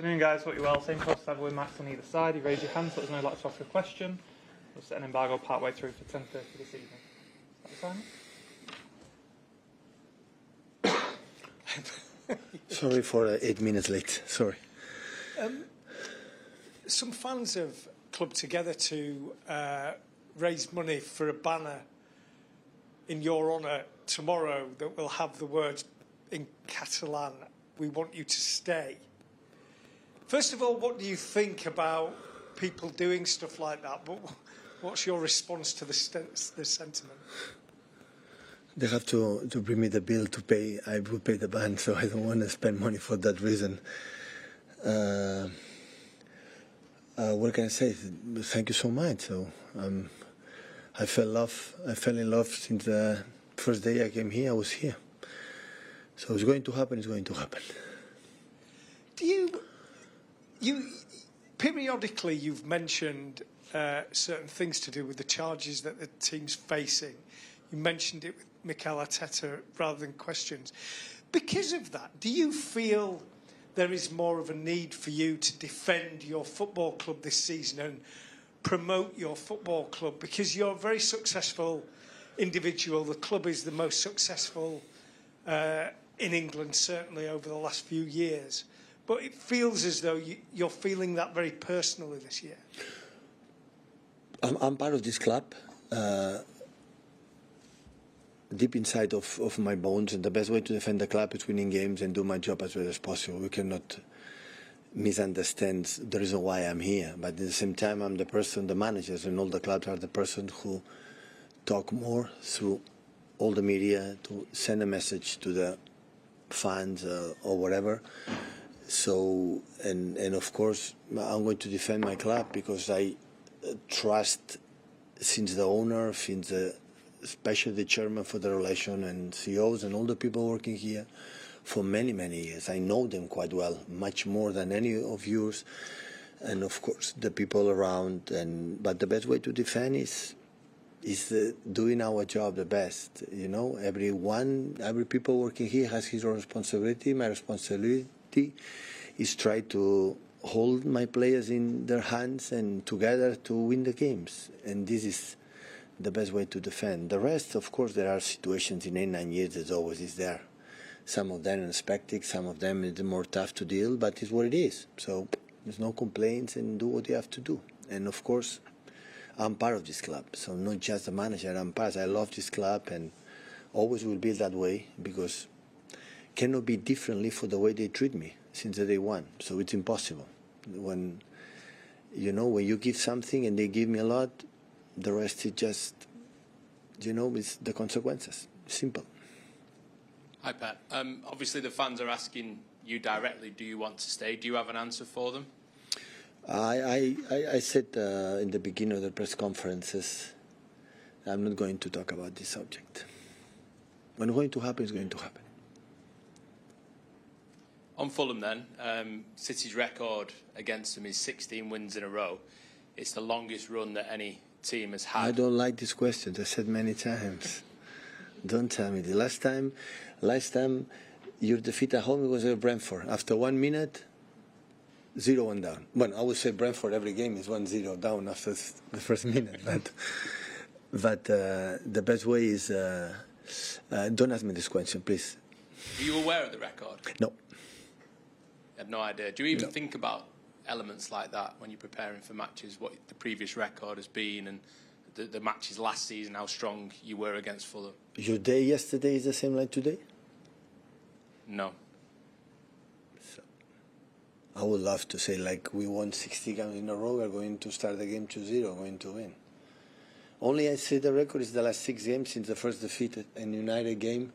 Afternoon, guys. Hope you're well. Same process ever with Max on either side. You raise your hand, so there's no like to ask a question. We'll set an embargo partway through for 10:30 this evening. Is that the time? Sorry for 8 minutes late. Sorry. Some fans have clubbed together to raise money for a banner in your honour tomorrow that will have the words in Catalan, "We want you to stay." First of all, what do you think about people doing stuff like that? But what's your response to the sentiment? They have to bring me the bill to pay. I will pay the band, so I don't want to spend money for that reason. What can I say? Thank you so much. So I fell in love since the first day I came here. I was here. So it's going to happen. It's going to happen. Do you periodically you've mentioned certain things to do with the charges that the team's facing. You mentioned it with Mikel Arteta rather than questions. Because of that, do you feel there is more of a need for you to defend your football club this season and promote your football club? Because you're a very successful individual. The club is the most successful in England, certainly over the last few years. But it feels as though you're feeling that very personally this year. I'm part of this club. Deep inside of my bones, and the best way to defend the club is winning games and do my job as well as possible. We cannot misunderstand the reason why I'm here, but at the same time I'm the person, the managers and all the clubs are the person who talk more through all the media to send a message to the fans or whatever. So, and of course I'm going to defend my club because I trust since the owner, since especially the chairman for the relation and CEOs and all the people working here for many, many years. I know them quite well, much more than any of yours, and of course the people around. But the best way to defend is doing our job the best. You know, every people working here has his own responsibility. My responsibility is try to hold my players in their hands and together to win the games. And this is the best way to defend. The rest, of course, there are situations in 8-9 years that always is there. Some of them unexpected, some of them is more tough to deal, but it's what it is. So there's no complaints and do what you have to do. And of course, I'm part of this club. So not just the manager, I'm part. I love this club and always will be that way because cannot be differently for the way they treat me since the day one. So it's impossible. When you give something and they give me a lot, the rest is just, it's the consequences. Simple. Hi, Pep. Obviously, the fans are asking you directly, do you want to stay? Do you have an answer for them? I said in the beginning of the press conferences, I'm not going to talk about this subject. When it's going to happen, it's going to happen. On Fulham then, City's record against them is 16 wins in a row. It's the longest run that any team has had. I don't like this question. I said many times. Don't tell me. The last time your defeat at home was at Brentford. After 1 minute, 0-1 down. Well, I would say Brentford every game is 1-0 down after the first minute. But the best way is don't ask me this question, please. Are you aware of the record? No. I have no idea. Do you even think about elements like that when you're preparing for matches, what the previous record has been and the matches last season, how strong you were against Fulham? Your day yesterday is the same like today? No. So, I would love to say like we won 60 games in a row, we're going to start the game 2-0, going to win. Only I say the record is the last 6 games since the first defeat in United game.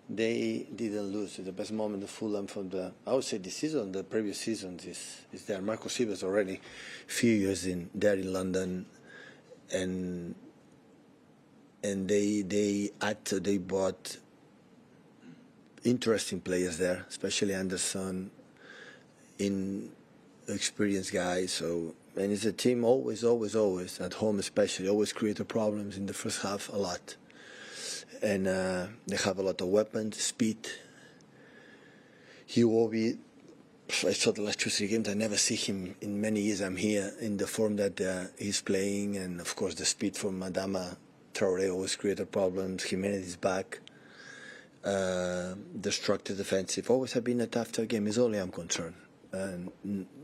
They didn't lose. The best moment of Fulham from I would say this season, the previous seasons is there. Marco Silva's already a few years there in London, and they bought interesting players there, especially Anderson, experienced guys. So and it's a team always at home, especially always create problems in the first half a lot. And they have a lot of weapons, speed. Iwobi I saw the last 2-3 games. I never see him in many years. I'm here in the form that he's playing, and of course the speed from Adama Traore always created problems. Jimenez is back. Destructive defensive. Always have been a tough game. Is only I'm concerned. And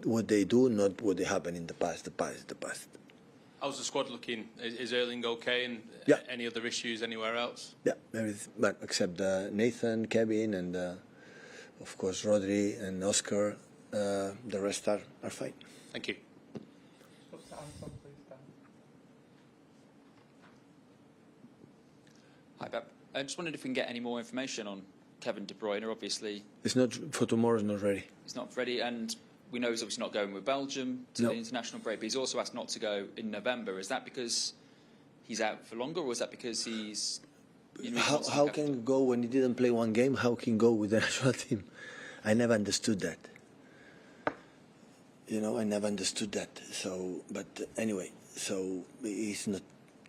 what they do, not what they happened in the past. The past is the past. How's the squad looking? Is Erling okay? And any other issues anywhere else? Yeah, everything, but except Nathan, Kevin, and of course Rodri and Oscar. The rest are fine. Thank you. Hi, Pep. I just wondered if we can get any more information on Kevin De Bruyne. Obviously, It's not for tomorrow. It's not ready. he's not ready, and we know he's obviously not going with Belgium to No. the international break. But he's also asked not to go in November. Is that because he's out for longer, or is that because he's? How can he go when he didn't play one game? How can he go with the national team? I never understood that. I never understood that. So, but anyway, so he's not.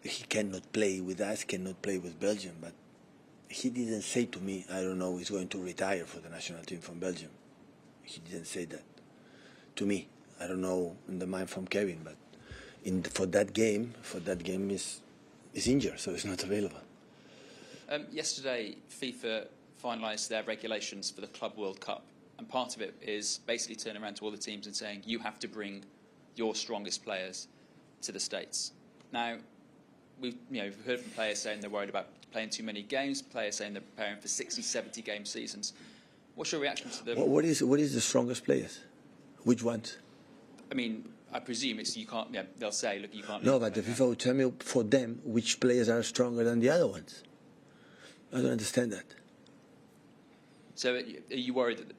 He cannot play with us. Cannot play with Belgium. But he didn't say to me, I don't know, he's going to retire for the national team from Belgium. He didn't say that to me. I don't know in the mind from Kevin, but for that game is injured, so it's not available. Yesterday, FIFA finalised their regulations for the Club World Cup, and part of it is basically turning around to all the teams and saying you have to bring your strongest players to the States. Now, we've heard from players saying they're worried about playing too many games, players saying they're preparing for 60, 70-game seasons. What's your reaction to them? What is the strongest players? Which ones? I mean, I presume it's you can't. Yeah, they'll say, look, you can't. No, but the FIFA will tell me for them which players are stronger than the other ones. I don't understand that. So, are you worried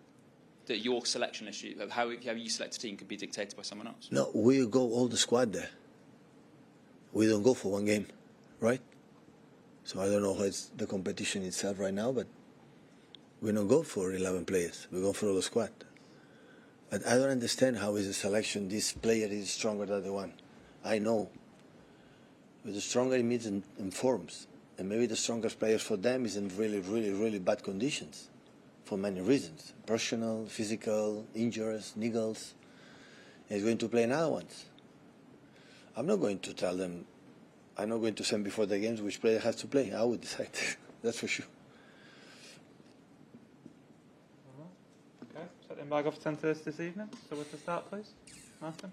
that your selection issue, how you select a team, could be dictated by someone else? No, we go all the squad there. We don't go for one game, right? So I don't know what's the competition itself right now, but we don't go for 11 players. We go for all the squad. But I don't understand how is the selection, this player is stronger than the one. I know. But the stronger it means in forms. And maybe the strongest players for them is in really, really, really bad conditions. For many reasons. Personal, physical, injuries, niggles. And he's going to play another ones. I'm not going to tell them, I'm not going to send before the games which player has to play. I will decide. That's for sure. Okay, set the embargo for 10:30 this evening. So with the start, please, Martin.